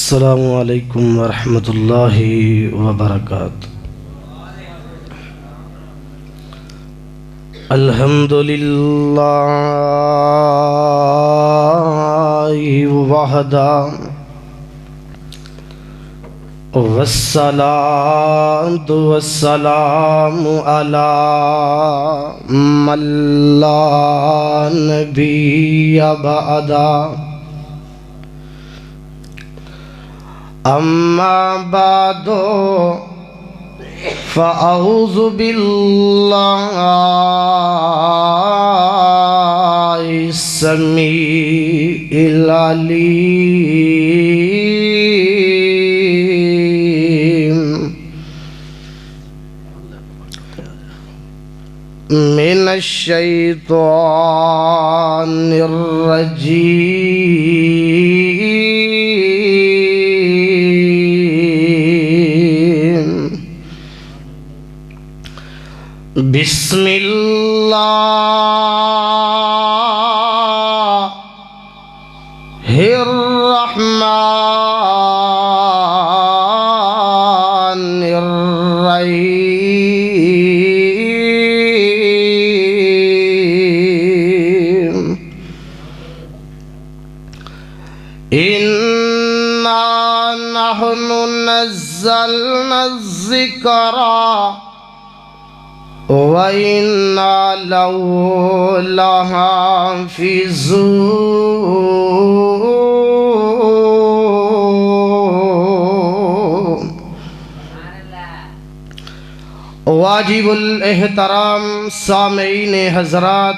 السلام علیکم ورحمۃ اللہ وبرکاتہ۔ الحمد للہ وحدہ والصلاة والسلام علی من لا نبی بعدہ۔ اما بعد فاعوذ باللہ السمیع العلیم من الشیطان الرجیم۔ بسم اللہ الرحمن الرحیم۔ اِنَّا نَحْنُ نَزَّلْنَا الذِّكْرَ وَإِنَّا لَهُ لَحَافِظُونَ۔ واجب الاحترام سامعین حضرات،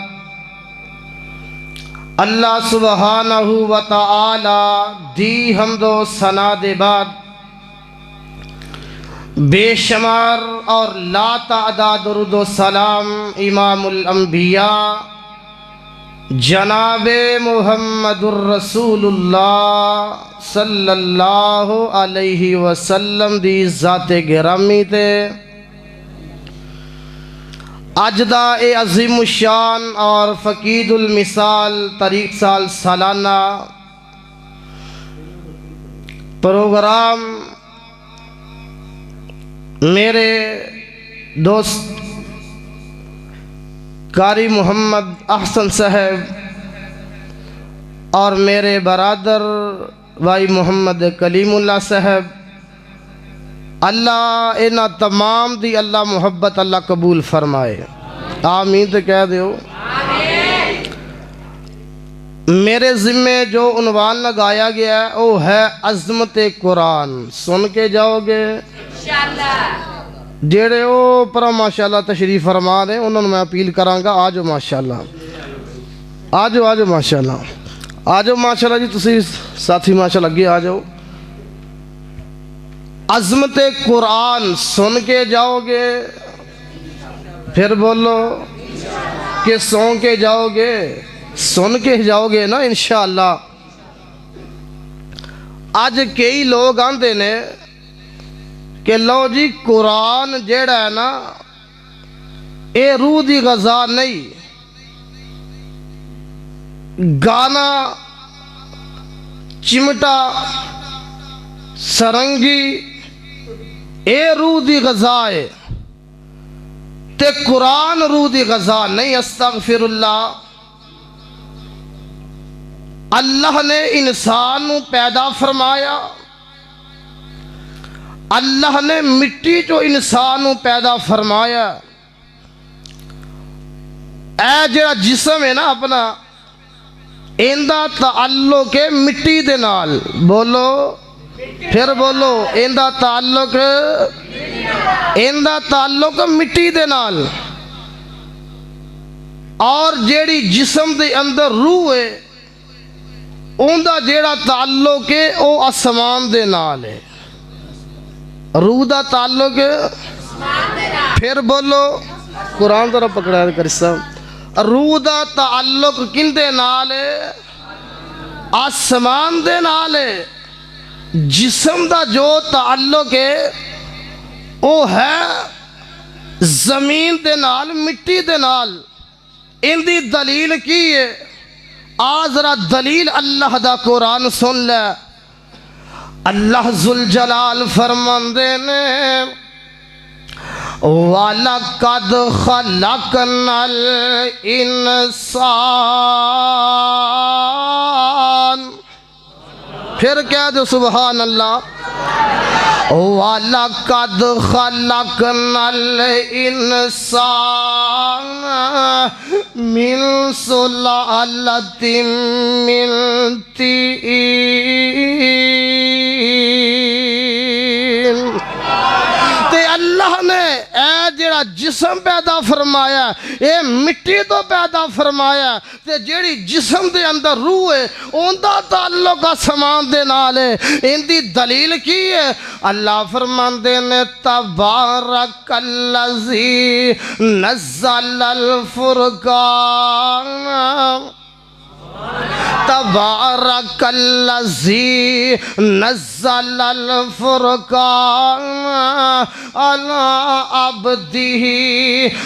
اللہ سبحانہ و تعالی دی حمد و ثنا دے بعد بے شمار اور لا تعداد درود و سلام امام الانبیاء جناب محمد الرسول اللہ صلی اللہ علیہ وسلم دی ذات گرامی تے اج دا اے عظیم الشان اور فقید المثال طریق سال سالانہ پروگرام میرے دوست قاری محمد احسن صاحب اور میرے برادر بھائی محمد کلیم اللہ صاحب، اللہ انہاں تمام دی اللہ محبت اللہ قبول فرمائے، آمین تو کہہ دیو۔ میرے ذمے جو عنوان لگایا گیا ہے وہ ہے عظمت قرآن۔ سن کے جاؤ گے جیڑے او پر ماشاءاللہ تشریف فرما دیں انہوں نے میں اپیل کراں گا آجو ماشاءاللہ، آجو ماشاءاللہ، آجو ماشاءاللہ جی، تسی ساتھی ماشاءاللہ اگے آجو۔ عظمت قرآن سن کے جاؤ گے، پھر بولو کہ سن کے جاؤ گے، سن کے جاؤ گے نا انشاءاللہ۔ آج کئی لوگ آندے نے کہ لو جی قرآن جیڑا ہے نا اے روح دی غذا نہیں، گانا چمٹا سرنگی اے روح دی غذا ہے تے قرآن روح دی غذا نہیں۔ استغفر اللہ۔ اللہ نے انسان کو پیدا فرمایا، اللہ نے مٹی جو انسان کو پیدا فرمایا، اے جڑا جسم ہے نا اپنا ایندہ تعلق ہے مٹی دے نال، بولو پھر بولو، ایندہ تعلق مٹی دے نال، اور جیڑی جسم دے اندر روح ہے اوندا جیڑا تعلق ہے او آسمان دے نال ہے۔ روح دا تعلق پھر بولو، قرآن ذرا پکڑا ہے کرسا، روح دا تعلق کن دے نال ہے؟ آسمان دے نال ہے۔ جسم دا جو تعلق ہے وہ ہے زمین دے نال، مٹی دے نال۔ ان دی دلیل کی ہے؟ ذرا دلیل اللہ دا قرآن سن لے۔ اللہ ذوالجلال فرماندے نے وَلَقَدْ خَلَقْنَا الْإِنسَانَ، پھر کہہ دو سبحان اللہ، وَلَقَدْ خَلَقْنَا الْإِنسَانَ مِنْ سُلَالَةٍ مِنْ طِينٍ۔ تے اللہ نے اے جڑا جسم پیدا فرمایا اے مٹی تو پیدا فرمایا، تے جیڑی جسم دے اندر روح ہے اوندا تعلق آسمان دے نال ہے۔ ان دی دلیل کی ہے؟ اللہ فرماندے نے تبارک الذی نزل الفرقان، تبارک الذی نزل الفرقان علی عبدہ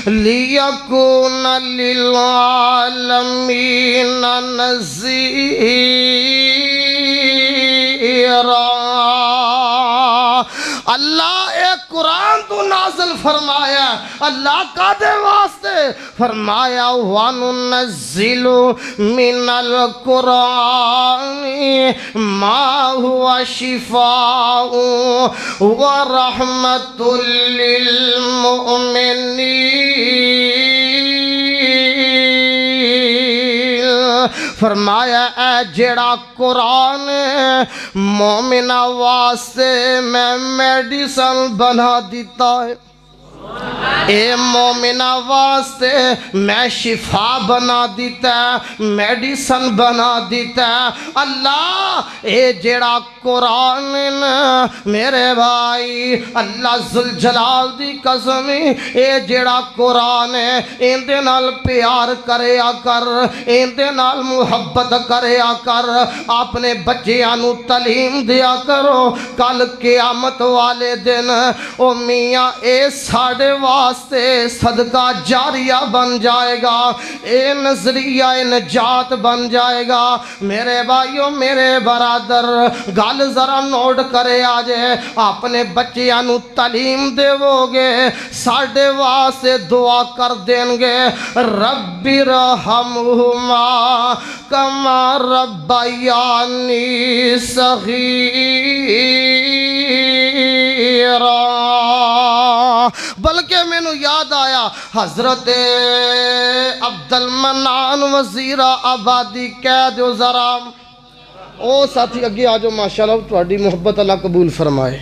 لیکون للعالمین نذیرا۔ اللہ ایک قرآن تو نازل فرمایا، اللہ کا دے واسطے فرمایا وَنُنَزِّلُ مِنَ الْقُرْآنِ مَا هُوَ شِفَاءٌ وَرَحْمَةٌ لِّلْمُؤْمِنِينَ۔ فرمایا اے جڑا قرآن مومنہ واسطے میں میڈیسن بنا دیتا ہے، اے مومنہ واسطے میں شفا بنا دیتا ہے، میڈیسن بنا دیتا ہے۔ اللہ اے جڑا قرآن میرے بھائی، اللہ ذوالجلال دی قسم، اے جڑا قرآن ہے ان دے نال پیار کریا کر، ان دے نال محبت کریا کر، اپنے بچیاں نو تعلیم دیا کرو۔ کل قیامت والے دن او میاں اے ساڑھے واسطے صدقہ جاریہ بن جائے گا، اے نظریہ نجات بن جائے گا۔ میرے بھائیوں میرے برادر گل ذرا نوٹ کرے آجے، اپنے بچیاں نو تعلیم دے وہ گے، ساڑھے واسطے دعا کر دیں گے رب ارحمہما کما ربیانی صغیرا۔ بلکہ میں نو یاد آیا حضرت عبد المنان وزیر آبادی کہہ دیو ذرا، او ساتھی اگے آجو ماشاءاللہ تہاڈی محبت اللہ قبول فرمائے۔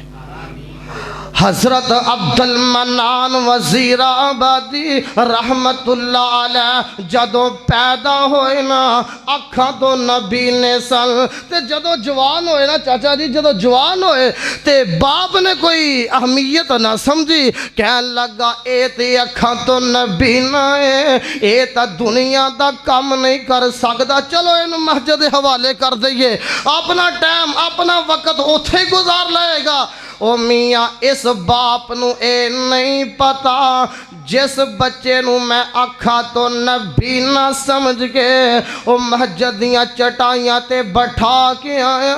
حضرت عبد المنان وزیر آبادی رحمت اللہ علیہ جدو پیدا ہوئے نا اکھاں تو نبی نے سن، تے جدو جوان ہوئے نا چاچا جی، جدو جوان ہوئے تے باپ نے کوئی اہمیت نہ سمجھی، کہن لگا اے تے اکھاں تو نبی نہ ہے، اے تا دنیا دا کام نہیں کر سکدا، چلو انہوں مسجد حوالے کر دئیے، اپنا ٹائم اپنا وقت اتھے گزار لائے گا۔ او میاں اس باپ نو اے نہیں پتا جس بچے نو میں اکھا تو نبی نہ سمجھ کے او مسجدیاں چٹائیاں تے بٹھا کے آیا،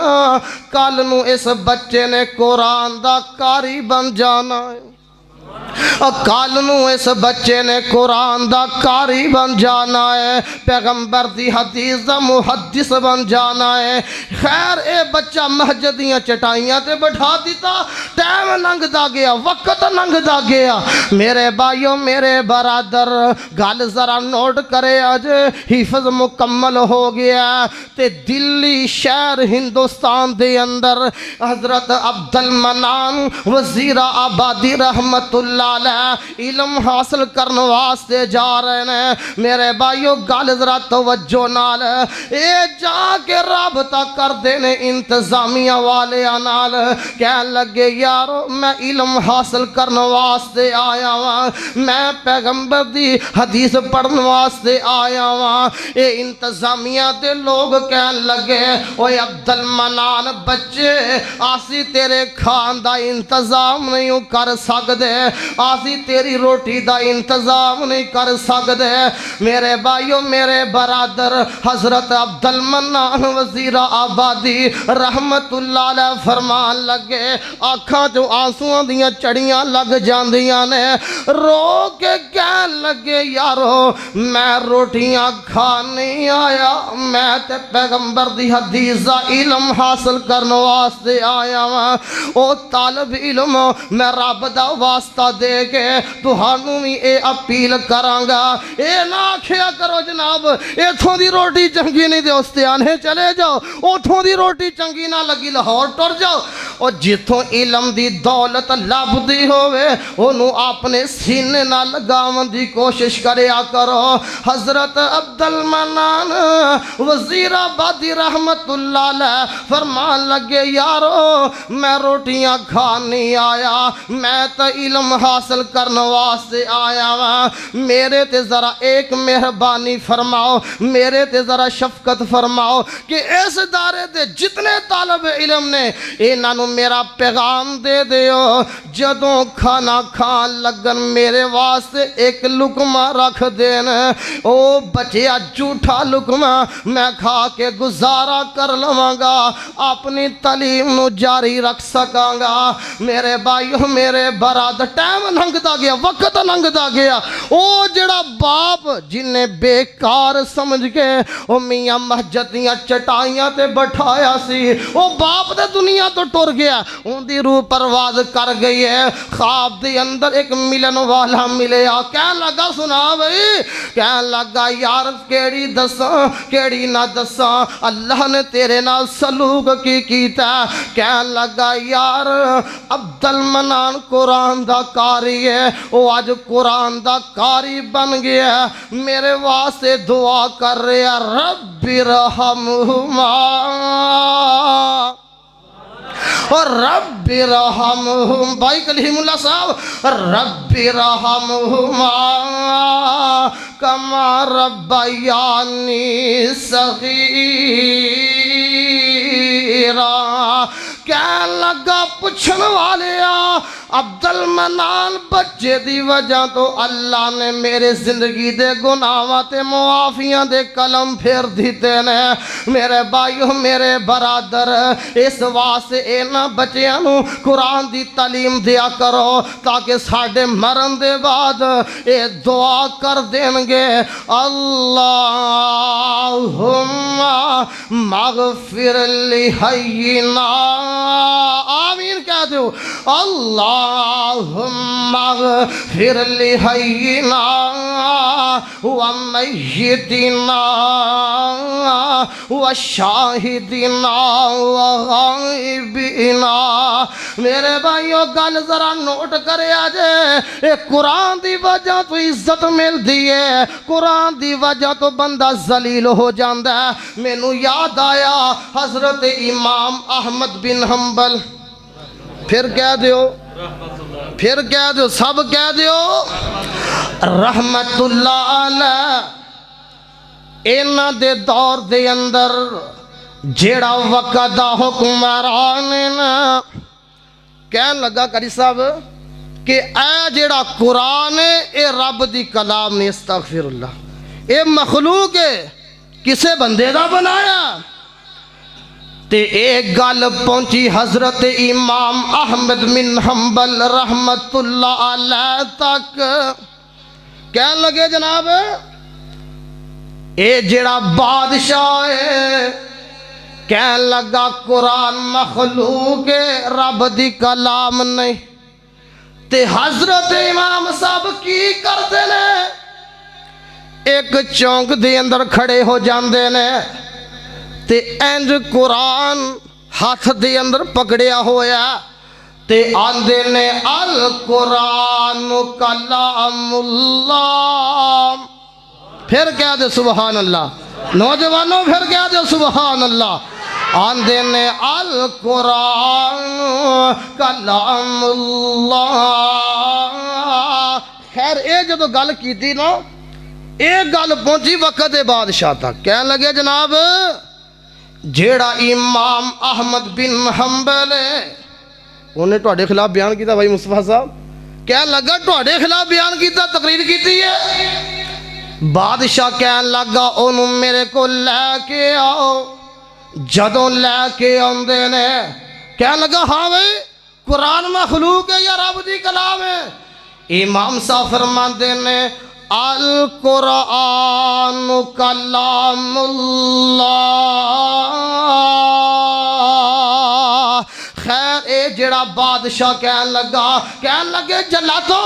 کل نو اس بچے نے قرآن دا قاری بن جانا ہے، کل نو اس بچے نے قرآن دا قاری بن جانا ہے، پیغمبر دی حدیث دا محدث بن جانا ہے۔ خیر اے بچہ مسجدیاں چٹائیاں تے بٹھا دیتا، ٹائم لنگ دا گیا، وقت لنگ دا گیا۔ میرے بھائیوں میرے برادر گل ذرا نوٹ کرے آج، حفظ مکمل ہو گیا تے دلی شہر ہندوستان دے اندر حضرت عبد المنان وزیر آبادی رحمت اللہ علیہ علم حاصل کرنے واسطے جا رہے ہیں۔ میرے بھائیوں گل ذرا توجہ نال اے جا کے رابطہ کر دینے انتظامیہ والے نال، کہنے لگے یارو میں علم حاصل کرنے واسطے آیا ہاں، میں پیغمبر دی حدیث پڑھنے واسطے آیا ہاں۔ اے انتظامیہ دے لوگ کہنے لگے اوے عبد المنان بچے آسی تیرے کھان دا انتظام نہیں کر سکدے، غازی تیری روٹی دا انتظام نہیں کر سکدے۔ میرے بھائیو میرے برادر حضرت عبد المنان وزیر آبادی رحمت اللہ علیہ فرمان لگے، آنکھاں جو آنسوਆਂ دیاں چڑیاں لگ جاندیاں نے، رو کے کہن لگے یارو میں روٹیاں کھا نہیں آیا، میں تے پیغمبر دی حدیث دا علم حاصل کرنے واسطے آیا ہاں۔ او طالب علم میں رب دا واسطہ دے کے تہانوں بھی اے اپیل کراں گا، اے نہ آکھیا کرو جناب ایتھوں دی روٹی چنگی نہیں تے استیانے چلے جاؤ، اوتھوں دی روٹی چنگی نہ لگی لاہور ٹر جاؤ۔ اور جتھوں علم دی دولت لبدی ہوئے انہوں اپنے سینے نہ لگاون دی کوشش کریا کرو۔ حضرت عبد المنان وزیر آبادی رحمت اللہ علیہ فرمان لگے یارو میں روٹیاں کھا نہیں آیا، میں تا علم حاصل کرنے واسطے آیا ہاں، میرے تے ذرا ایک مہربانی فرماؤ، میرے تے ذرا شفقت فرماؤ کہ اس دارے دے جتنے طالب علم نے انہاں نوں میرا پیغام دے دیو، جدوں کھانا کھان لگن میرے واسطے ایک لقمہ رکھ دین، او بچیا جھوٹا لقمہ میں کھا کے گزارا کر لواں گا، اپنی تعلیم نو جاری رکھ سکاں گا۔ میرے بھائیو میرے برادر ٹائم لنگدا گیا، وقت لنگدا گیا، او جڑا باپ جنہیں بیکار سمجھ کے او میاں مسجد دیاں چٹائیاں تے بٹھایا سی، او باپ دے دنیا تو ٹر گیا، ان دی روح پرواز کر گئی ہے۔ خواب دے اندر ایک ملن والا ملیا، کہن لگا سنا بھئی، کہن لگا یار کیڑی دساں کیڑی نہ دساں، اللہ نے تیرے نال سلوک کی کیتا ہے۔ کہن لگا یار عبد المنان قرآن دا قاری ہے، وہ آج قرآن دا قاری بن گیا، میرے واسطے دعا کر رہا رب رحمہما اور رب رحمہم، بھائی کلیم اللہ صاحب، رب رحمہما کما ربیانی صغیرا۔ کہن لگا پوچھن والیا عبد المنان بچے دی وجہ تو اللہ نے میرے زندگی دے گناہاں تے معافیاں دے قلم پھیر دیتے نے۔ میرے بھائیو میرے برادر اس واسطے اینا بچیاں نو قرآن دی تعلیم دیا کرو تاکہ ساڑھے مرن دے بعد اے دعا کر دیں گے اللہم مغفر لحینا، آمین کہہ دو، اللہم اغفر لحینا ومیتنا وشاہدنا وغائبنا۔ میرے بھائیو گل ذرا نوٹ کرے آجے، اے قرآن دی وجہ تو عزت مل دیئے، قرآن دی وجہ تو بندہ ذلیل ہو جاندہ ہے۔ میں نو یاد آیا حضرت امام احمد بن حنبل، پھر کہہ دیو، پھر کہہ دیو، سب کہہ دیو رحمت اللہ علیہ۔ اینا دے دور دے اندر جیڑا وقت دا حکمران نا کہن لگا قاری صاحب کہ اے جیڑا قرآن ہے اے رب دی کلام نہیں، استغفر اللہ، اے مخلوق ہے، کسے بندے دا بنایا۔ تے ایک گل پہنچی حضرت امام احمد بن حنبل رحمت اللہ علیہ تک، کہن لگے جناب اے جڑا بادشاہ ہے، کہن لگا قرآن مخلوق ہے رب دی کلام نہیں۔ تے حضرت امام صاحب کی کرتے نے، ایک چونک دے اندر کھڑے ہو جاندے نے تے انج قرآن ہاتھ دے اندر پکڑیا ہویا تے آندے نے القرآن کلام اللہ۔ پھر کہہ دے سبحان اللہ، نوجوانوں پھر کہہ دے سبحان اللہ، آندے نے القرآن کلام اللہ۔ خیر اے جدو گل کی تھی نا، ایک گل پہنچی وقت بادشاہ تک، کہنے لگے جناب جیڑا امام احمد بن حنبل ہے انہیں تو اڈے خلاف بیان کیتا بھائی مصطفیٰ صاحب، کہنے لگا تواڈے خلاف بیان کیتا تقریر کیتی ہے بادشاہ کہنے لگا انہوں میرے کو لے کے آؤ جدوں لے کے آندے نے کہنے لگا ہاں بھائی قرآن مخلوق ہے یا رب دی کلام ہے امام صاحب فرماندے نے القرآن کلام اللہ خیر اے جڑا بادشاہ کہن لگے جلاتو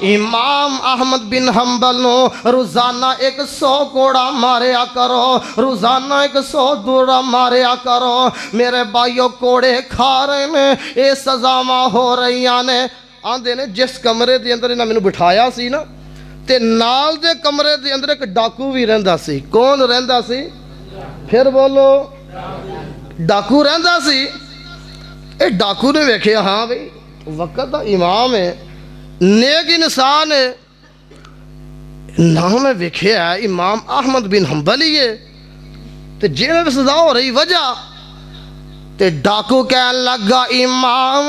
امام احمد بن حنبل نو روزانہ 100 کوڑا ماریا کرو روزانہ 100 دورا ماریا کرو میرے بھائیو کوڑے کھا رہے نے اے سزاواں ہو رہی نے آندے نے جس کمرے دے اندر انہاں مینوں بٹھایا سی نا تے نال دے کمرے دے اندر ایک ڈاکو بھی رہندا سی کون رہندا سی پھر بولو ڈاکو رہندا سی اے ڈاکو نے ویکھیا ہاں بھئی وقت دا امام ہے نیک انسان ہے نام میں ویکھیا ہے امام احمد بن حنبل ہی ہے تے جیلے میں سزا ہو رہی وجہ تے ڈاکو کہن لگا امام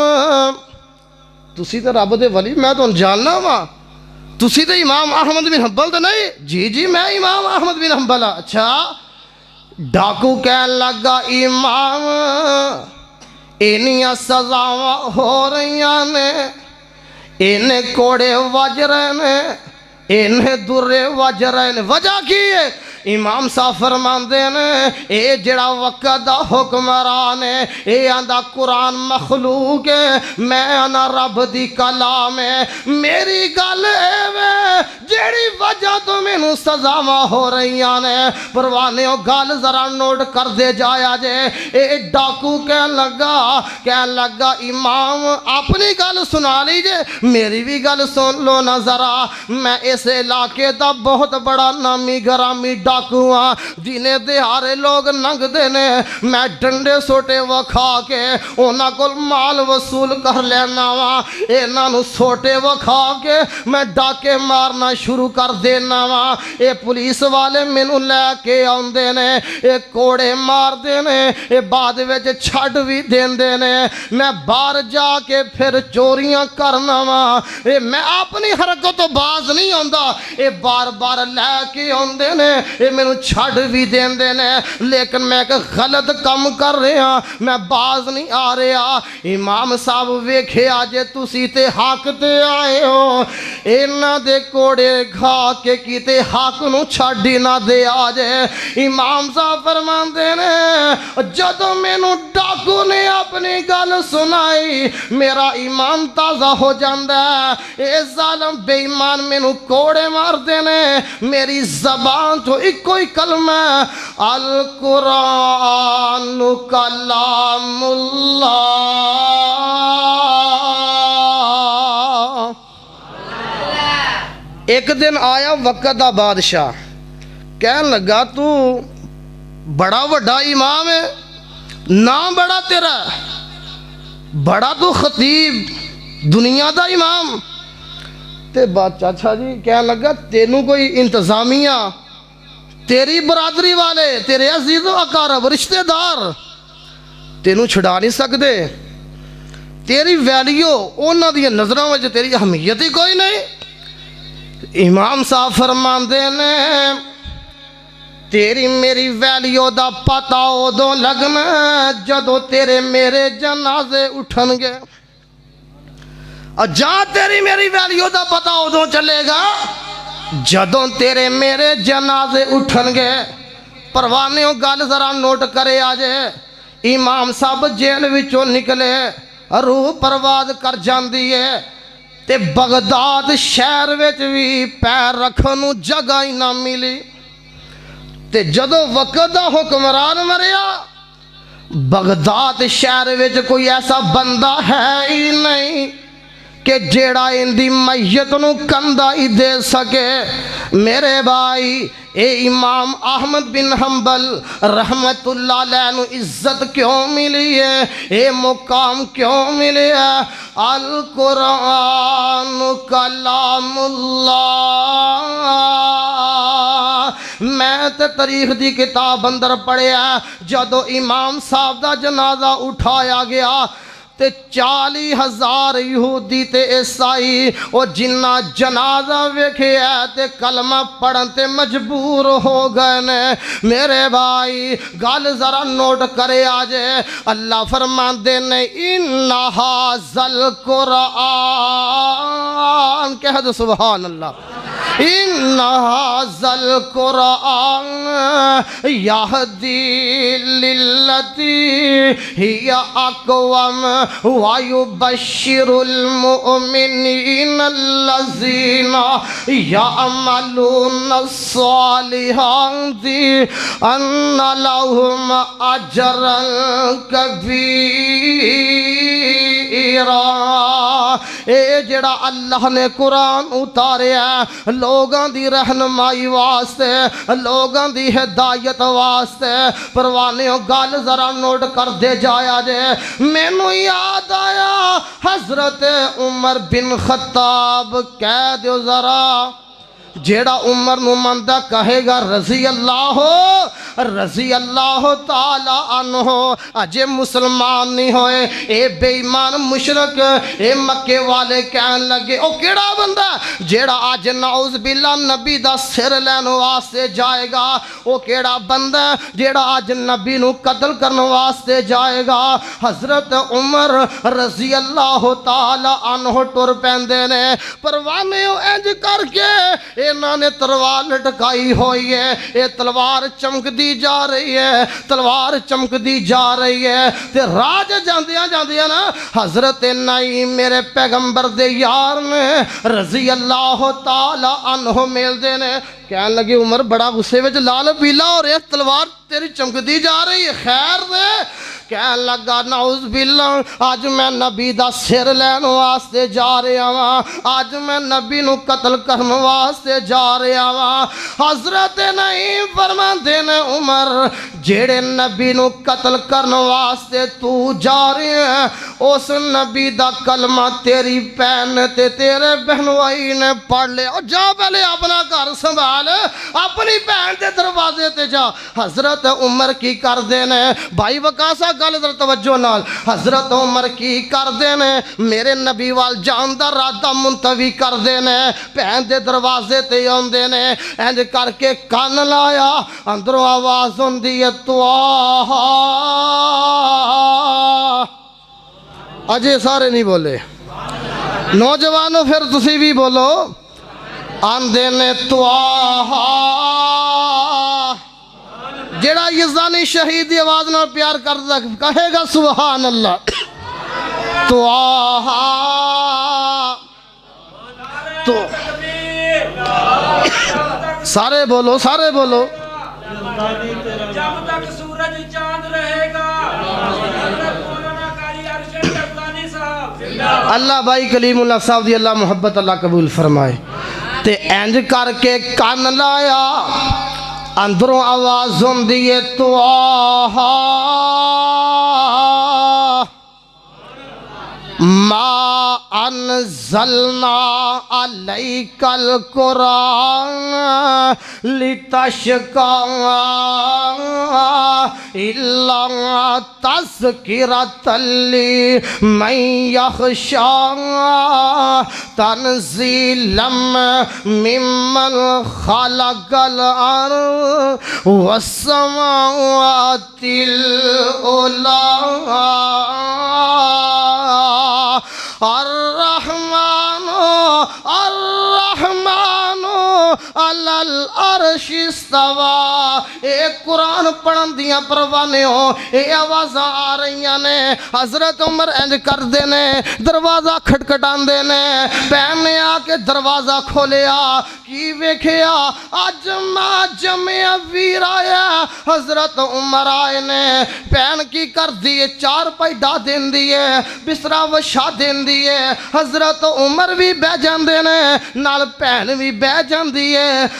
تسی تے رب دے ولی میں تو جاننا وا تسی تے امام احمد بن حنبل تے نہیں جی میں امام احمد بن حنبل اچھا ڈاکو کہن لگا امام انیاں سزاواں ہو رہی نے انہیں کوڑے وج رہے نے انہیں درے وج رہے نے وجہ کی ہے امام صاحب فرماندے نے اے جڑا وقت دا حکمران ہے اے آندا قرآن مخلوق ہے میں آنا رب دی کلام ہے میری گل اے جیڑی وجہ تو مینوں سزاواں ہو رہی نے پروانیوں گل ذرا نوٹ کر دے جایا جے اے ڈاکو کہن لگا امام اپنی گل سنا لیجے میری بھی گل سن لو نا ذرا میں اس علاقے دا بہت بڑا نامی گرامی ڈاکو ہاں دینے دہارے لوگ ننگ دینے میں ڈنڈے سوٹے وکھا کے انہاں کول مال وصول کر لینا وا انہاں نو سوٹے وکھا کے میں ڈاکے مارنا شروع کر دینا وا اے پولیس والے مینوں لے کے آندے نے اے کوڑے مار دینے اے بعد وچ چھڈ وی دیندے نے میں باہر جا کے پھر چوریاں کرنا وا اے میں اپنی حرکت تو باز نہیں آندا اے بار بار لے کے آندے نے اے مینوں چھڈ بھی دیندے نے لیکن میں ایک غلط کم کر رہا میں باز نہیں آ رہا امام صاحب ویکھیا جے تسی تے حق تے آئے ہو انہاں دے کوڑے کھا کے کیتے حق نو چھڈ ہی نہ دے آجے امام صاحب فرماندے نے جدوں مینوں ڈاکو نے اپنی گل سنائی میرا ایمان تازہ ہو جاندا ہے اے ظالم بے ایمان مینوں کوڑے مار دینے میری زبان تو ایک کوئی کلمہ القرآن کلام اللہ ایک دن آیا وقت دا بادشاہ کہن لگا تو بڑا وڈا امام ہے نام بڑا تیرا بڑا تو خطیب دنیا دا امام تے بات چاچا جی کہن لگا تینوں کوئی انتظامیہ تیری برادری والے تیرے عزیز و اقارب رشتہ دار تینوں چھڑا نہیں سکتے تیری ویلیو انہاں دی نظروں میں تیری اہمیت ہی کوئی نہیں امام صاحب فرماندے نے تیری میری ویلیو دا پتہ ادوں لگنا جدوں تیرے میرے جنازے اٹھن گے جا تیری میری ویلیو دا پتہ ادوں چلے گا جدوں تیرے میرے جنازے اٹھن گے پروانیوں گل ذرا نوٹ کرے آجے امام صاحب جیل وچوں نکلے روح پرواز کر جاندی ہے تے بغداد شہر وچ بھی پیر رکھن نوں جگہ ہی نہ ملی تے جدوں وقت دا حکمران مریا بغداد شہر وچ کوئی ایسا بندہ ہے ہی نہیں کہ جیڑا ان دی میت نو کندہ ہی دے سکے میرے بھائی اے امام احمد بن حنبل رحمت اللہ علیہ نو عزت کیوں ملی ہے اے مقام کیوں ملی ہے القرآن کلام اللہ میں تے تاریخ دی کتاب اندر پڑھیا جدو امام صاحب دا جنازہ اٹھایا گیا تے 40,000 یہودی تے عیسائی او جنہ جنازہ ویکھیا تے کلمہ پڑھن تے مجبور ہو گئے نے۔ میرے بھائی گل ذرا نوٹ کرے آجے، اللہ فرماندے نے اِنَّ هَٰذَا الْقُرْآنَ، کہہ دو سبحان اللہ، اِنَّ هَٰذَا الْقُرْآنَ يَهْدِي لِلَّتِي هِيَ أَقْوَمُ وَيُبَشِّرُ الْمُؤْمِنِينَ الَّذِينَ يَعْمَلُونَ الصَّالِحَاتِ أَنَّ لَهُمْ أَجْرًا كَبِيرًا۔ اے جڑا اللہ نے قرآن اتاریا ہے لوگاں دی رہنمائی واسطے، لوگاں دی ہدایت واسطے، پروانیوں گل ذرا نوٹ کر دے جایا جے۔ مینوں یاد آیا حضرت عمر بن خطاب، کہہ دیو ذرا، جیڑا عمر نو مندہ کہے گا رضی اللہ تعالی عنہ، اجے مسلمان نہیں ہوئے، اے بے ایمان مشرک، اے مکے والے کہن لگے او کیڑا بندہ جیڑا آج نعوذ باللہ نبی دا سر لین واسطے جائے گا، او کیڑا بندہ جیڑا آج نبی نو قتل کرن واسطے جائے گا۔ حضرت عمر رضی اللہ تعالی عنہ ٹر پیندے نے، پروانیوں انج کر کے انہوں نے تلوار لٹکائی ہوئی ہے، یہ تلوار چمک دی جا رہی ہے، تلوار چمک دی جا رہی ہے، تے راج جاندیاں نا حضرت نعیم میرے پیغمبر دے یار نے رضی اللہ تعالی عنہ مل دے نے، کہنے لگے عمر بڑا غصے وچ لال پیلا اور یہ تلوار تیری چمک دی جا رہی ہے، خیر دے؟ کہنے لگا نعوذ باللہ آج میں نبی دا سر لین واسطے جا رہا ہاں، آج میں نبی نو قتل کرن واسطے جا رہا ہاں۔ حضرت نعیم فرماندے نے عمر جیڑے نبی نو قتل کرن واسطے تو جا رہے ہیں اس نبی دا کلمہ تیری بہن تے تیرے بہنوائی نے پڑھ لے، اور جا پہلے اپنا گھر سنبھال، اپنی بہن دے دروازے تے جا۔ حضرت عمر کی کر دینے بھائی وقاسا گل در توجہ نال، حضرت عمر کی کر دینے میرے نبی وال جان دا رادہ منتوی کر دینے، بہن دے دروازے تے آندے نے، انج کر کے کان لایا اندروں آواز ہوندی ہے توہا، اجے سارے نہیں بولے نوجوانوں پھر تسی بھی بولو، آندے نے توہا، جیڑا یزدانی شہیدی آواز نہ پیار کر کہے گا سبحان اللہ، توہا تو سارے بولو جب تک سورج چاند رہے گا اللہ بھائی کلیم اللہ صاحب دی اللہ محبت اللہ قبول فرمائے، تے انج کر کے کان لایا اندروں آواز ہوندی ہے توہا ما انزلنا علیک القرآن لتشقى الا تذکرۃ لمن یخشی تنزیلا ممن خلق الارض والسماوات العلی الرحمن علی العرش استوى۔ اے قرآن پڑھن دیاں پروانے ہو، اے آوازاں آ رہی نے، حضرت عمر انج کر دینے دروازہ کھٹکھٹان دینے، بہن نے آ کے دروازہ کھولیا، کی ویکھیا اج ماں جمع ویر آیا، حضرت عمر آئے نے، بہن کی کر دیے چار پائی ڈا دین دیے، بسرا وشا دین دیے، حضرت عمر بھی بہ جاندے نے، نال بہن بھی بہ جاندی ہے،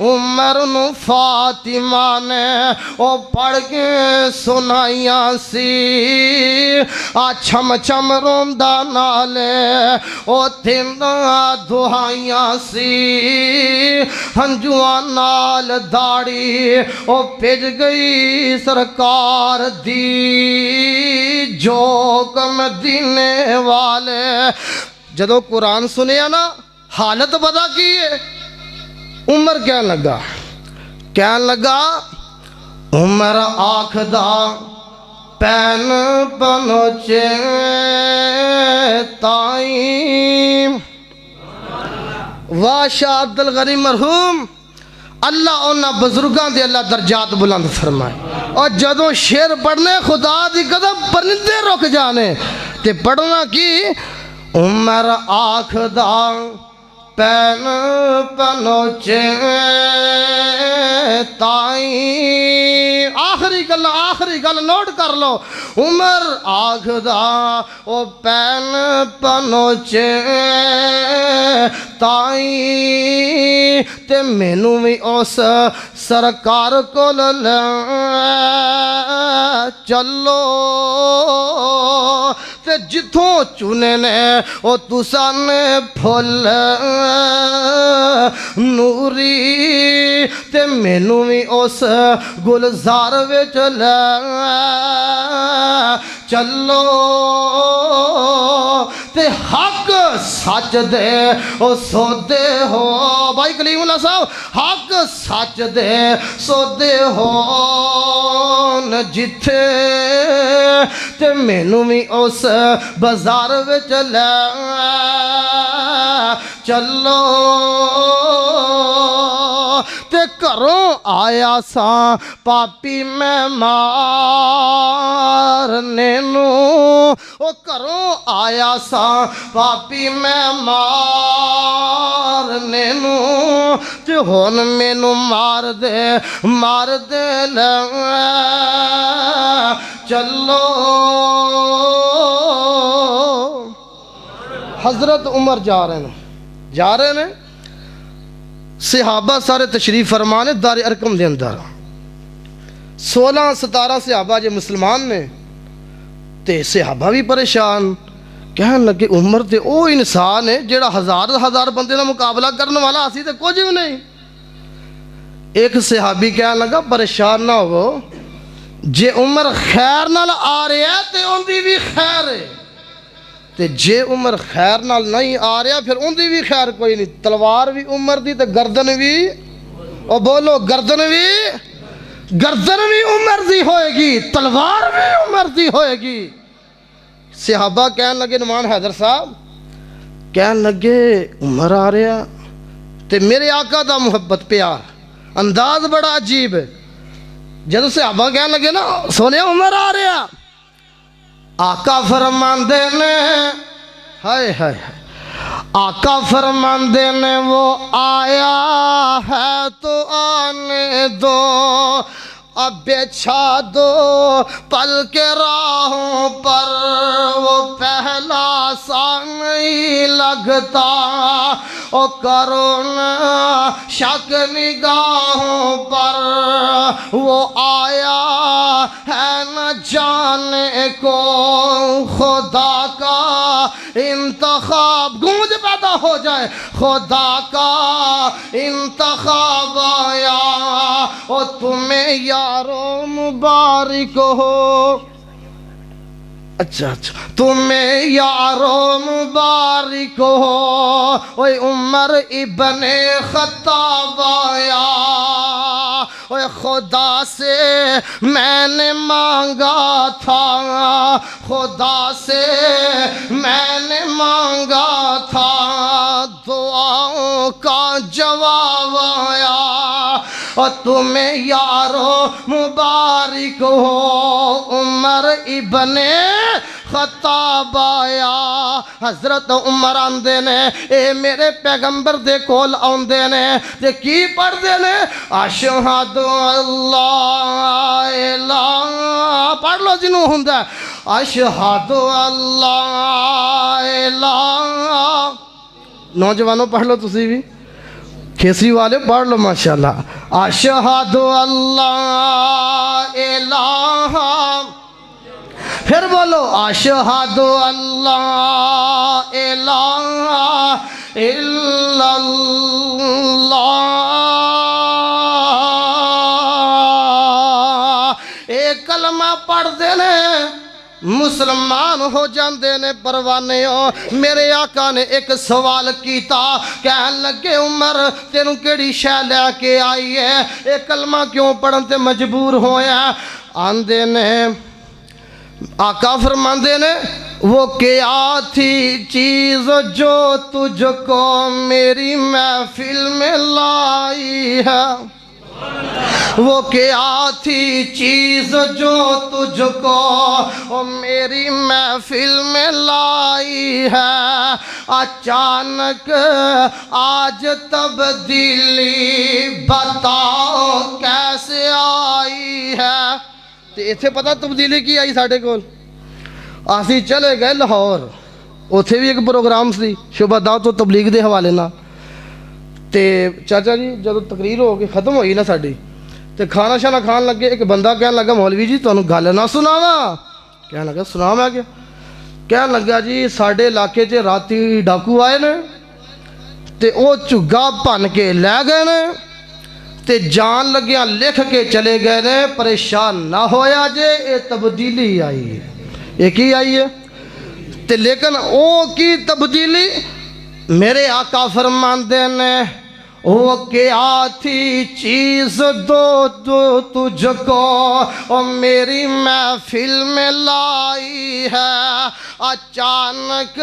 عمر نو فاطمہ نے او پڑھ کے سنائیاں سی آ چھم چھم روندا نالے او تھندا دعائیاں سی ہنجواں نال داڑی او بھج گئی سرکار دی جو مدینے والے جدو قرآن سنیا نا حالت پتا کی ہے عمر کہن لگا عمر آکھدا پین پنوچے تائیں واہ شاہ عبد الغنی مرحوم اللہ انہاں بزرگاں دے اللہ درجات بلند فرمائے اور جدو شیر پڑھنے خدا دی قدم پرندے رک جانے تے پڑھنا کی عمر آکھدا پین پنوچے تائیں آخری گل نوٹ کر لو عمر آکھدا او پین پنوچے تائیں تے مینوں وی اس سرکار کول لے چلو تے جتھوں چنے نے او تساں نے پھل نوری تے مینوں وی اس گلزار وچ لے چلو تے حق سچ دے او سودے ہو بھائی کلیم اللہ صاحب حق سچ دے سودے ہو جتھے تے مینوں وی اس بازار وچ لے چلو تے گھروں آیا ساں پاپی میں مارنے نو او گھروں آیا ساں پاپی میں مارنے نو تے ہن مینوں مار دے لے چلو حضرت عمر جا رہے ہیں صحابہ سارے تشریف فرمانے دار ارقم دے اندر 16-17 صحابہ جے مسلمان نے تے صحابہ بھی پریشان کہنے لگے عمر تے او انسان ہے جیڑا ہزار بندے دا مقابلہ کرنے والا اسی تے کچھ بھی نہیں ایک صحابی کہنے لگا پریشان نہ ہو جے عمر خیر نال آ رہے ہیں تے ان دی بھی خیر ہے تے جے عمر خیر نال نہیں آ رہا پھر ان دی بھی خیر کوئی نہیں تلوار بھی عمر دی تے گردن بھی او بولو گردن بھی عمر دی ہوئے گی تلوار بھی عمر دی ہوئے گی صحابہ کہنے لگے نعمان حیدر صاحب کہنے لگے عمر آ رہا تے میرے آقا دا محبت پیار انداز بڑا عجیب ہے جدو صحابہ کہنے لگے نا سونے عمر آ رہا آقا فرماندے نے ہائے آقا فرماندے نے وہ آیا ہے تو آنے دو اب بچھا دو پل کے راہوں پر وہ پہلا سا نہیں لگتا او کرو نا شک نگاہوں پر وہ آیا ہے نہ جانے کو خدا کا انتخاب گونج پیدا ہو جائے خدا کا انتخاب آیا اور تمہیں یارو مبارک ہو اچھا تمہیں یارو مبارک ہو اوے عمر ابن خطاب آیا اوے خدا سے میں نے مانگا تھا خدا سے میں نے مانگا تھا دعاؤں کا جواب آیا اور تمہیں یارو مبارک ہو عمر ابن خطاب آیا حضرت عمر آندے نے اے میرے پیغمبر دے کول آندے نے تے کی پڑھ دے نے اشہد اللہ الہ پڑھ لو جنوں ہوندا اشہد اللہ الہ نوجوانوں پڑھ لو تسی بھی کھیسری والے پڑھ لو ماشاءاللہ. اشہدو اللہ الہ، پھر بولو اشہدو اللہ الہ الا اللہ. ایک کلمہ پڑھ دینے مسلمان ہو جاندے نے پروانے ہو. میرے آقا نے ایک سوال کیتا، کہن لگے عمر تینوں کیڑی شے لے کے آئی ہے، ایک کلمہ کیوں پڑھن تے مجبور ہویا؟ آندے نے آقا فرماندے نے وہ کیا تھی چیز جو تجھ کو میری محفل میں لائی ہے، وہ کیا تھی چیز جو تجھ کو میری محفل میں لائی ہے، اچانک آج تبدیلی بتاؤ کیسے آئی ہے. تے ایتھے پتہ تبدیلی کی آئی ساڑھے کول؟ آسی چلے گئے لاہور، اوتھے بھی ایک پروگرام سی شعبہ دعوت و تبلیغ دے حوالے نہ. تے چاچا جی جدو تقریر ہو کے ختم ہوئی نا ساڑی تے کھانا شانا کھان لگے، ایک بندہ کہنے لگا مولوی جی تانوں گل نہ سناواں؟ کہنے لگا سنا میں کیا؟ کہنے لگا جی ساڑے علاقے چ راتی ڈاکو آئے نے تے او چگا پن کے لے گئے نے تے جان لگیاں لکھ کے چلے گئے نے. پریشان نہ ہویا جے اے تبدیلی آئی ہے. ایک ہی آئی ہے تے لیکن او کی تبدیلی میرے آقا فرماندے نے وہ کیا تھی چیز دو تجھ کو میری محفل میں لائی ہے، اچانک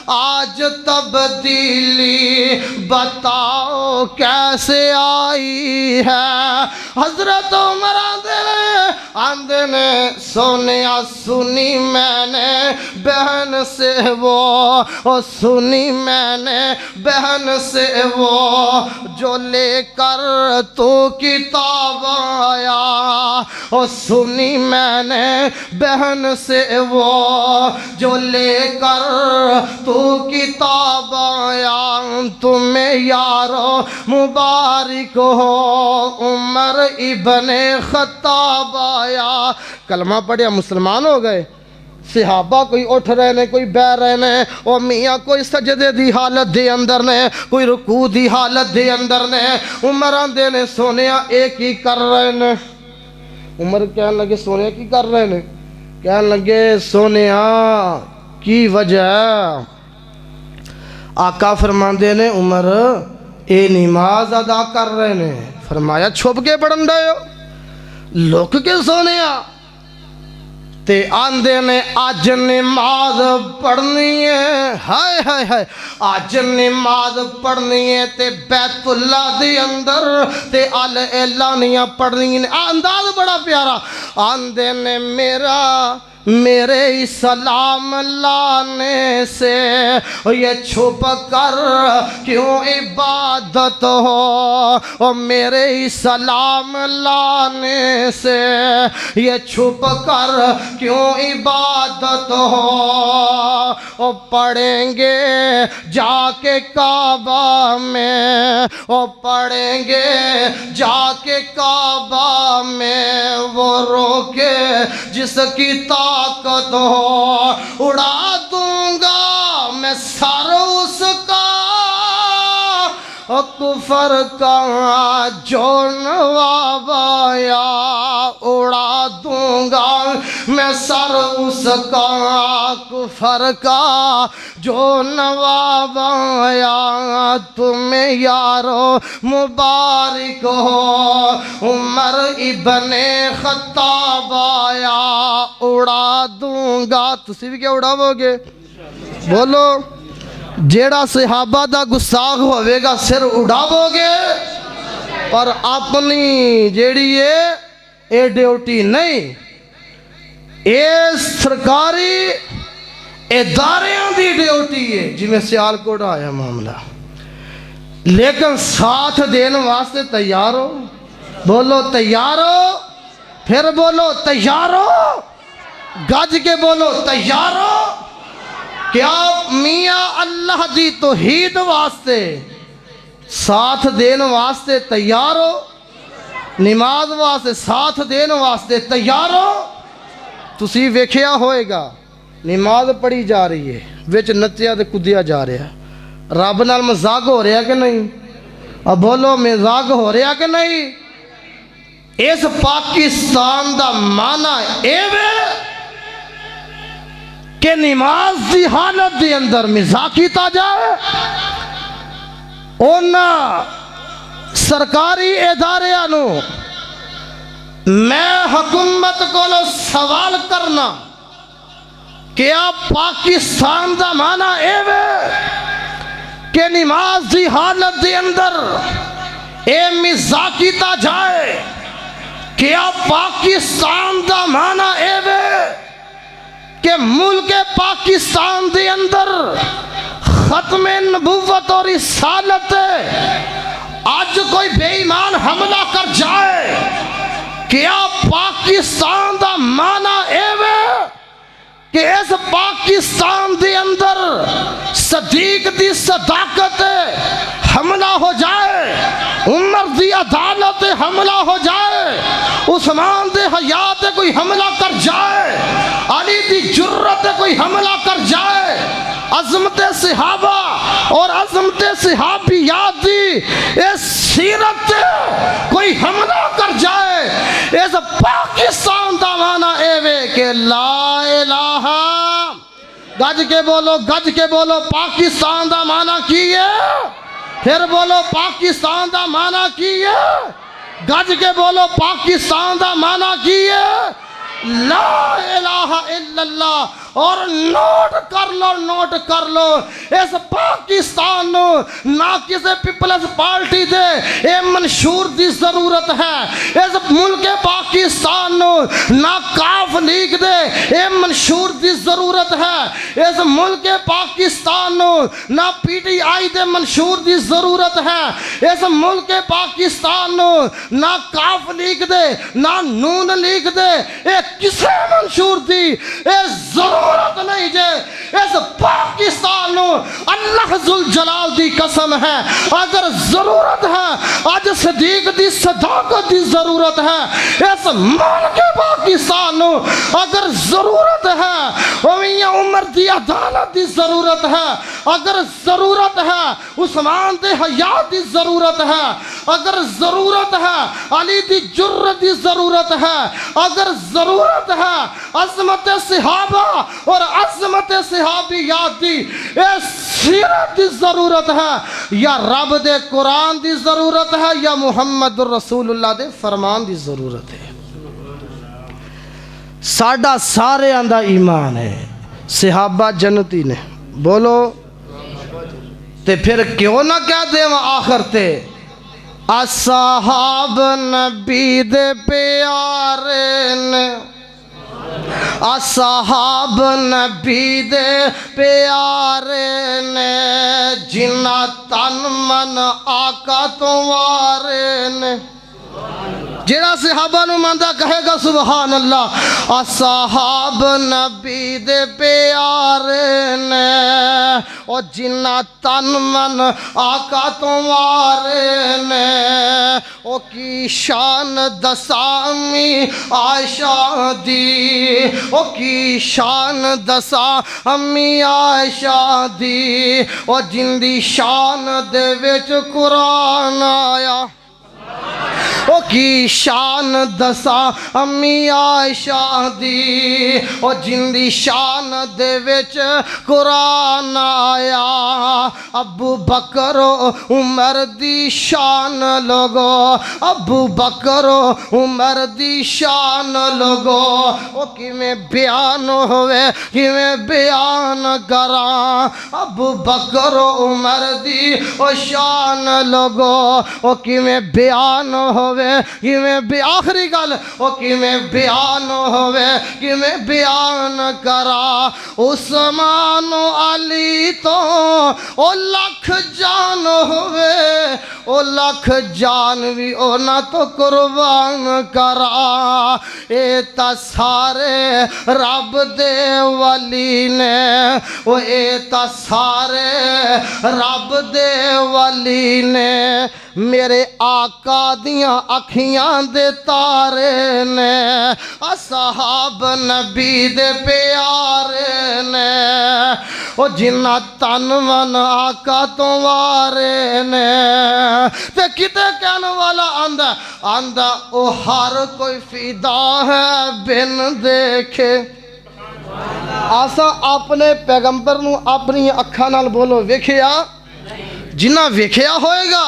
آج تبدیلی بتاؤ کیسے آئی ہے. حضرت عمر آندے نے سونیا سنی میں نے بہن سے وہ سنی میں نے بہن سے وہ جو لے کر تو کتاب آیا، سنی میں نے بہن سے وہ جو لے کر تو کتاب آیا. تمہیں یارو مبارک ہو عمر ابن خطاب آیا. کلمہ پڑھیا مسلمان ہو گئے. صحابہ کوئی اٹھ رہے نے، کوئی بہ رہے نے، اور میاں کوئی سجدے دی حالت دے اندر نے، کوئی رکوع دی حالت دے اندر نے. عمر آندے نے سونیا ایک ہی کر رہے نے. عمر کہنے لگے سونیا کی کر رہے نے؟ کہنے لگے سونیا کی وجہ ہے؟ آقا فرماندے نے عمر اے نماز ادا کر رہے نے. فرمایا چھپ کے پڑھن دے ہو لک کے سونیا؟ تے آندے نے آج نماز پڑھنی ہے، ہائے ہائے ہائے آج نماز پڑھنی ہے تے بیت اللہ دے اندر تے اعلانیاں پڑھنی ہے. انداز بڑا پیارا. آندے نے میرے سلام لانے سے یہ چھپ کر کیوں عبادت ہو، اور میرے سلام لانے سے یہ چھپ کر کیوں عبادت ہو. اور پڑھیں گے جا کے کعبہ میں، اور پڑھیں گے جا کے کعبہ میں وہ روکے جس کی طاقت ہو. اڑا دوں گا میں سر اس کا کفر کا جو نواب آیا. اڑا دوں گا میں سر اس کا کفر کا جو نواب آیا. تمہیں یارو مبارک ہو عمر ابن خطاب آیا. اڑا دوں گا. تسی بھی کیا اڑاو گے؟ بولو. جیڑا صحابہ دا گستاخ ہوئے گا سر اڑاو گے، اور اپنی جیڑی ہے اے ڈیوٹی نہیں، اے سرکاری اداریاں دی ڈیوٹی ہے. جی میں سیال کوٹ آیا معاملہ، لیکن ساتھ دین واسطے تیار ہو. بولو تیار ہو. پھر بولو تیار ہو. گج کے بولو تیار ہو. کیا میاں اللہ دی توحید واسطے ساتھ دین واسطے تیار ہو، نماز واسطے ساتھ دین واسطے تیار ہو۔ تسی ویکھیا ہوئے گا نماز پڑھی جا رہی ہے وچ نچیا تے کدیا جا رہا ہے، رب نال مذاق ہو رہا کہ نہیں؟ اب بولو مذاق ہو رہا کہ نہیں؟ اس پاکستان دا معنی اے وے کہ نماز دی حالت دی اندر مذاق کیتا جائے، اونا سرکاری اداریاں نو میں حکومت کو سوال کرنا کیا پاکستان دا معنی اے وے کہ نماز دی حالت دی اندر اے مذاق کیتا جائے؟ کیا پاکستان دا معنی اے وے کہ ملک پاکستان دے اندر ختم نبوت اور رسالت آج کوئی بے ایمان حملہ کر جائے؟ کیا پاکستان دا معنی اے وے کہ اس پاکستان دے اندر صدیق دی صداقت حملہ ہو جائے، عمر دی عدالت حملہ ہو جائے، عثمان دے حیات کوئی حملہ کر جائے، علی دی جرت کوئی حملہ کر جائے، عظمت صحابہ اور عظمت صحابیات دی اس سیرت کوئی حملہ کر جائے؟ اس پاکستان دا معنی اے وے کہ لا الہ، گج کے بولو پاکستان دا معنی کی ہے؟ پھر بولو پاکستان دا معنی کی ہے؟ گج کے بولو پاکستان دا معنی کی ہے؟ لا الہ الا اللہ۔ اور نوٹ کر لو اس پاکستان نو نہ کسی پیپلز پارٹی دے اے منشور دی ضرورت ہے، اس ملک پاکستان نو نہ کاف لیگ دے اے منشور دی ضرورت ہے، اس ملک پاکستان نو نہ پی ٹی آئی دے منشور دی ضرورت ہے، اس ملک پاکستان نو نہ کاف لیگ دے نہ نون لیگ دے اے کسے منشور دی اے ضرورت نہیں جے۔ اس پاکستان نو اللہ ذوالجلال دی قسم ہے اگر ضرورت ہے آج صدیق دی صداقت دی ضرورت ہے، اس ملک پاکستان نو اگر ضرورت ہے میاں عمر دی عدالت دی ضرورت ہے، اگر ضرورت ہے عثمان دے حیات دی ضرورت ہے، اگر ضرورت ہے علی دی جرت دی ضرورت ہے، اگر ضرورت ہے عظمت صحابہ اور عظمت صحابیات دی اس سیرت دی ضرورت ہے، یا رب دے قرآن دی ضرورت ہے یا محمد رسول اللہ دے فرمان دی ضرورت ہے۔ ساڈا سارے آندہ ایمان ہے صحابہ جنتی نے، بولو تے پھر کیوں نہ کہہ دے آخر تے اصحاب نبی دے پیارے نے، اصحاب نبی دے پیارے نے، جنہ تن من آقا تو وارے نے۔ جیڑا صحابہ نو ماندا کہے گا سبحان اللہ۔ اصحاب نبی دے پیارے نے او جنہ تن من آقا تمہارے نے، او کی شان دسامی عائشہ دی، او کی شان دسامی عائشہ دی، او جن دی شان دے وچ قرآن آیا، او کی شان دسا امی عائشہ دی، او جن دی شان دے وچ قرآن آیا۔ ابو بکر و عمر دی شان لوگو، ابو بکر و عمر دی شان لوگو، او کیویں بیان ہوئے کیویں بیان کراں، ابو بکر و عمر دی او شان لوگو، او کیویں بیان ہوئے ہووے کیویں آخری گل او کیویں بیان ہووے کیویں بیان کرا عثمان و علی تو او لکھ جان ہووے او لکھ جان بھی اونا تو قربان کرا اے تا سارے رب دے ولی نے او اے تا سارے رب دے ولی نے میرے آقا دیاں اکھیاں دے تارے نے اصحاب نبی دے پیارے نے او جنہ تن من آقا تو وارے نے تے کتے کہنے والا آندہ او ہر کوئی فیدا ہے بن دیکھے آسا اپنے پیغمبر نو اپنی اکھاں نال بولو ویکھیا جنہ ویکھیا ہوئے گا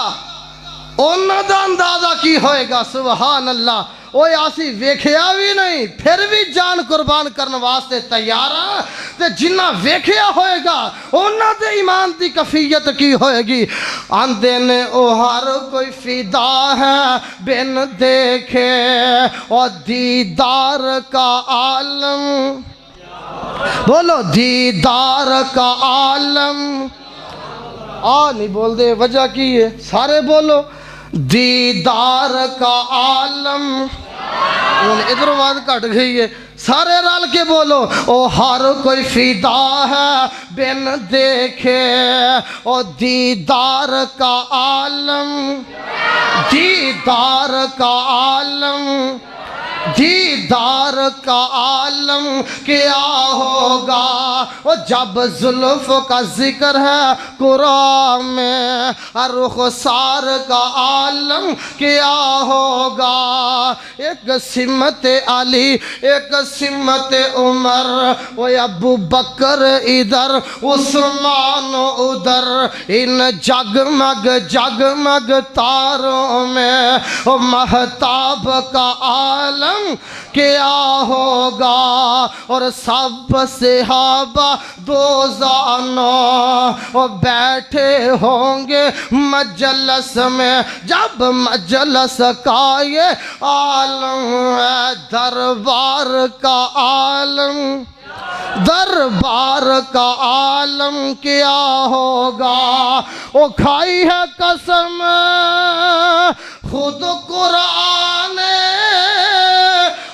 انہاں دا اندازہ کی ہوئے گا سبحان اللہ اوے آسی ویکھیا بھی نہیں پھر بھی جان قربان کرنے واسطے تیارا تے جنہ ویکھیا ہوئے گا انہاں دے ایمان دی کفیت کی ہوئے گی آندے نے او ہر کوئی فیدا ہے بن دیکھے اور دیدار کا عالم بولو دیدار کا عالم نہیں بول دے وجہ کی ہے سارے بولو دیدار کا عالم ادھر آواز کٹ گئی ہے سارے رل کے بولو او ہر کوئی فیدا ہے بن دیکھے او دیدار کا عالم دیدار کا عالم دیدار کا عالم کیا ہوگا وہ جب زلف کا ذکر ہے قرآن میں رخسار کا عالم کیا ہوگا ایک سمت علی ایک سمت عمر وہ ابو بکر ادھر عثمان ادھر ان جگمگ جگمگ تاروں میں وہ مہتاب کا عالم کیا ہوگا اور سب صحابہ دوزانوں بیٹھے ہوں گے مجلس میں جب مجلس کا یہ عالم ہے دربار کا عالم دربار کا عالم کیا ہوگا وہ کھائی ہے قسم خود قرآن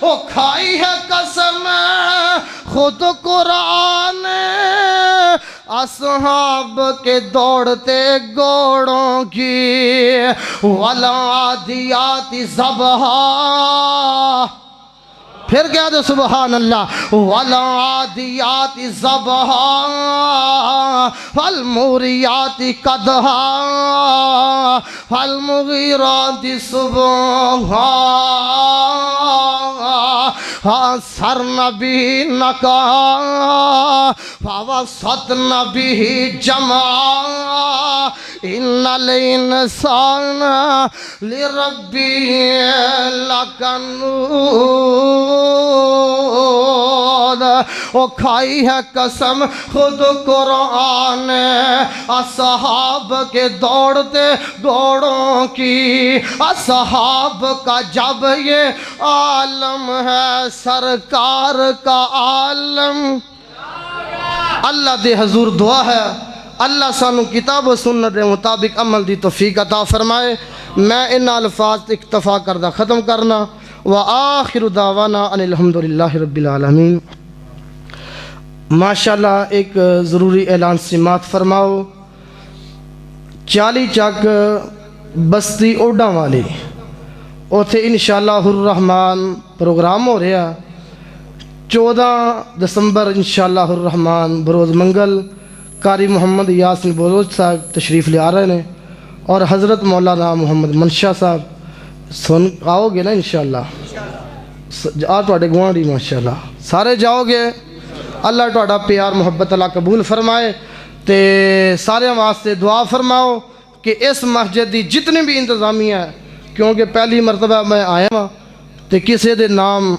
وہ کھائی ہے قسم خود قرآن اصحاب کے دوڑتے گھوڑوں کی والعادیات ضبحا پھر کہہ دو سبحان اللہ والعادیات ضبحا والموریات قدحا والمغیرات صبحا سر نبی نکا فوسط نبی جمع ان الانسان لربی لکنود وہ کھائی ہے قسم خود قرآن اصحاب کے دوڑتے گھوڑوں کی اصحاب کا جب یہ عالم ہے سرکار کا عالم اللہ دے حضور دعا ہے اللہ سانو کتاب و سنت دے مطابق عمل دی توفیق عطا فرمائے میں ان الفاظ اکتفا کردہ ختم کرنا وآخر دعوانا ان الحمدللہ رب العالمین ماشاءاللہ ایک ضروری اعلان سماعت فرماؤ 40 چک بستی اوڈاں والی اوتھے انشاءاللہ الرحمن پروگرام ہو رہا 14 دسمبر انشاءاللہ الرحمن بروز منگل قاری محمد یاسین بلوچ صاحب تشریف لے آ رہے ہیں اور حضرت مولانا محمد منشا صاحب سن آؤ گے نا انشاءاللہ آ تواڈے گوانڈی ماشاءاللہ سارے جاؤ گے اللہ تواڈا پیار محبت اللہ قبول فرمائے تے سارے واسطے دعا فرماؤ کہ اس مسجد دی جتنی بھی انتظامیہ ہے کیونکہ پہلی مرتبہ میں آیا ہاں تے کسے دے نام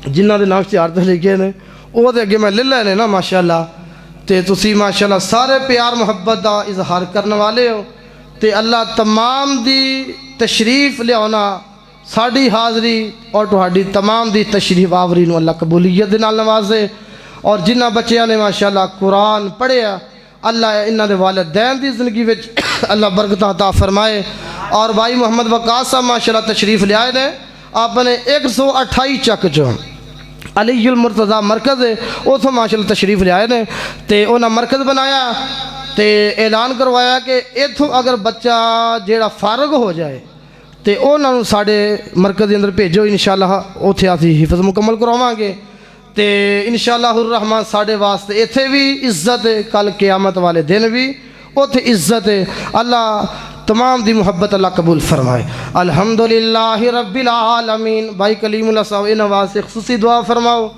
جنہ دے نام اشتہار تے لکھے نے وہ دے اگے میں لے لینے نا ماشاءاللہ تے تسی ماشاءاللہ سارے پیار محبت دا اظہار کرنے والے ہو تے اللہ تمام دی تشریف لے آنا ساڑی حاضری اور تہاڈی تمام دی تشریف آوری نو اللہ قبولیت دے نال نوازے، اور جنہ بچیاں نے ماشاءاللہ قرآن پڑھیا اللہ انہاں دے والدین دی زندگی وچ اللہ برکتاں عطا فرمائے۔ اور بھائی محمد وقاص صاحب ماشاءاللہ تشریف لے آئے نے اپنے 128 چک چوں علی المرتضیٰ مرکز ہے اتوں ماشاءاللہ تشریف لے آئے نے تے انہاں مرکز بنایا تے اعلان کروایا کہ اتوں اگر بچہ جیڑا فارغ ہو جائے تے انہاں نوں ساڈے مرکز دے اندر بھیجو، انشاءاللہ اوتھے اسی حفظ مکمل کرواواں گے تے انشاءاللہ الرحمن ساڈے واسطے ایتھے بھی عزت ہے، کل قیامت والے دن بھی اوتھے عزت ہے۔ اللہ تمام دی محبت اللہ قبول فرمائے۔ الحمدللہ رب العالمین۔ بھائی کلیم اللہ صاحب انہاں واسطے خصوصی دعا فرماؤ۔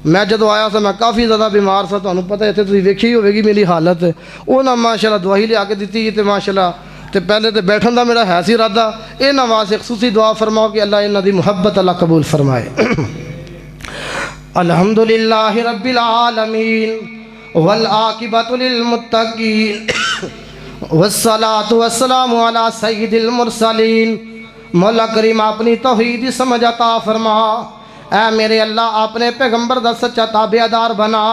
میں جدو آیا تھا میں کافی زیادہ بیمار سا، تمہیں پتہ ہے تے تسی ویکھی ہوے گی میری حالت، انہاں ماشاءاللہ دوائی لے آ کے دتی تے ماشاءاللہ تے پہلے تے بیٹھن دا میرا ہے سی ارادہ، انہاں واسطے خصوصی دعا فرماؤ کہ اللہ انہاں دی محبت اللہ قبول فرمائے۔ الحمدللہ رب العالمین والعاقبۃ للمتقین والصلاة والسلام علی سید المرسلین۔ مولا کریم اپنی توحید سمجھ عطا فرما، اے میرے اللہ اپنے پیغمبر دا سچا تابع دار بنا،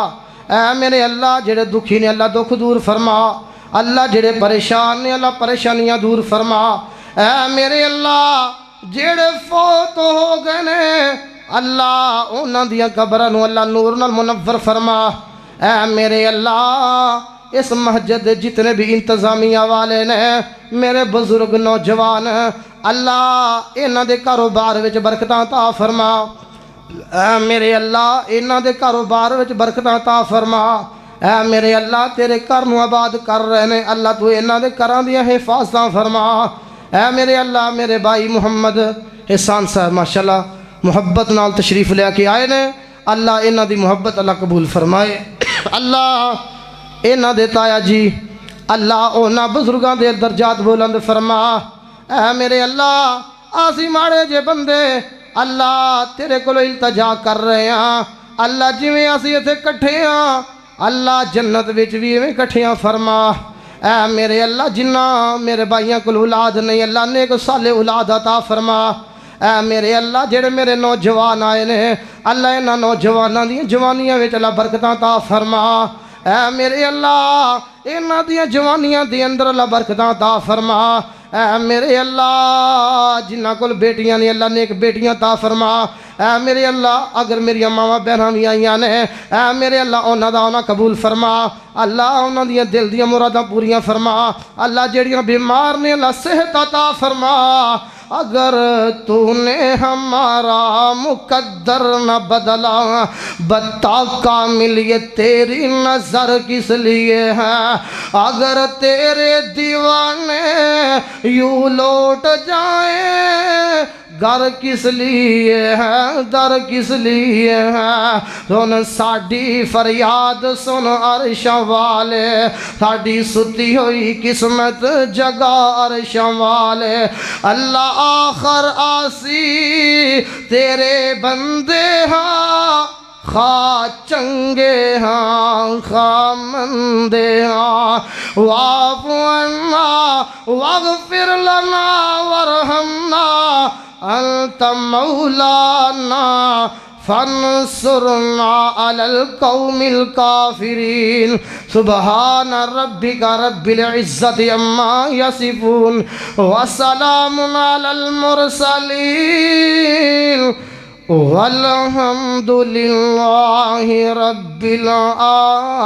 اے میرے اللہ جڑے دکھی نے اللہ دکھ دور فرما، اللہ جڑے پریشان نے اللہ پریشانیاں دور فرما، اے میرے اللہ جڑے فوت ہو گئے نے اللہ انہاں دیاں قبراں نوں اللہ نور نال منور فرما، اے میرے اللہ اس مسجد جتنے بھی انتظامیہ والے نے میرے بزرگ نوجوان اللہ انہاں دے کاروبار وچ برکتاں عطا فرما، اے میرے اللہ انہاں دے کاروبار وچ برکتاں عطا فرما، اے میرے اللہ تیرے گھر نوں آباد کر رہے نے اللہ تو انہاں دے گھراں دیاں حفاظتاں فرما، اے میرے اللہ میرے بھائی محمد احسان صاحب ماشاءاللہ محبت نال تشریف لے کے آئے نے، اللہ انہاں دی محبت اللہ قبول فرمائے۔ اللہ انہاں دے تایا جی اللہ انہاں بزرگاں دے درجات بلند فرما، اے میرے اللہ آسی ماڑے جے بندے اللہ تیرے کولو التجا کر رہے ہیں، اللہ جویں اسی ایتھے کٹھے ہاں اللہ جنت وچ بھی ایویں کٹھیاں فرما، اے میرے اللہ جنہ میرے بھائیاں کول اولاد نہیں اللہ نیک صالح اولاد عطا فرما، اے میرے اللہ جڑے میرے نوجوان آئے نے اللہ انہاں نوجواناں دی جوانیاں وچ اللہ برکتاں عطا فرما، اے میرے اللہ انہاں دی جوانیاں دے اندر اللہ برکتاں عطا فرما، اے میرے اللہ جنہاں کول بیٹیاں نے اللہ نیک بیٹیاں عطا فرما، اے میرے اللہ اگر میری ماواں بہناں بھی آئیاں نے اے میرے اللہ انہاں دا انہاں قبول فرما، اللہ انہاں دیاں دل دیاں مراداں پوریاں فرما، اللہ جڑیاں بیمار نے اللہ صحت عطا فرما، اگر تو نے ہمارا مقدر نہ بدلا بتا کامل یہ تیری نظر کس لیے ہے، اگر تیرے دیوانے یوں لوٹ جائیں گھر کس لیے ہے در کس لیے ہے، سن ساڈی فریاد سن عرشاں والے، ساڈی ستی ہوئی قسمت جگا عرشاں والے، اللہ آخر آسی تیرے بندے ہاں خواہ چنگے ہاں خواہ مندے ہاں، واعف عنا واغفر لنا وارحمنا انت مولانا فانصرنا علی القوم الکافرین، سبحان ربک رب العزت عما یصفون وسلام علی المرسلین والحمد للہ رب العالمین۔